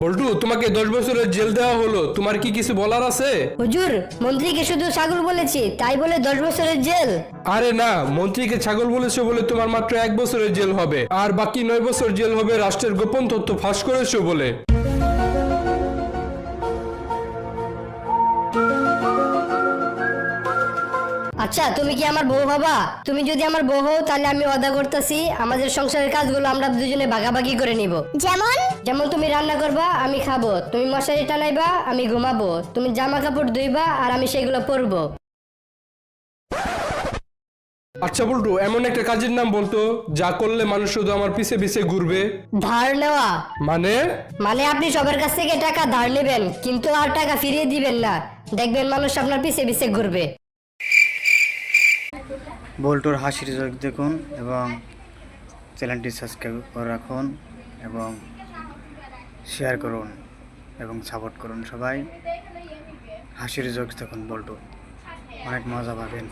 পল্টু, তোমাকে 10 বছরের জেল দেওয়া হলো, তোমার কি কিছু বলার আছে? হুজুর, মন্ত্রীকে শুধু ছাগল বলেছি, তাই বলে 10 বছরের জেল? আরে না, মন্ত্রীকে ছাগল বলেছো বলে তোমার মাত্র 1 বছরের জেল হবে, আর বাকি 9 বছর জেল হবে রাষ্ট্রের গোপন তথ্য ফাঁস করেছো বলে। আচ্ছা, তুমি কি আমার বউ হবা? তুমি যদি আমার বউ হও তাহলে আমি ওয়াদা করতেছি আমাদের সংসারের কাজগুলো আমরা দুজনে ভাগাভাগি করে নিব। যেমন? যেমন তুমি রান্না করবা, আমি খাবো, তুমি মশারি টানাইবা, আমি ঘুমাবো, তুমি জামা কাপড় ধুইবা আর আমি সেগুলো পরবো। আচ্ছা পল্টু, এমন একটা কাজের নাম বলতো যা করলে মানুষ শুধু আমার পিছে পিছে ঘুরবে। ধার নেওয়া। মানে? মানে আপনি সবার কাছ থেকে টাকা ধার নেবেন, কিন্তু আর টাকা ফিরিয়ে দিবেন না। দেখবেন মানুষ আপনার পিছে পিছে ঘুরবে। বল্টুর হাসির চোখ দেখুন এবং চ্যানেলটি সাবস্ক্রাইব করে রাখুন এবং শেয়ার করুন এবং সাপোর্ট করুন সবাই। হাসির চোখ দেখুন বল্টু, অনেক মজা পাবেন।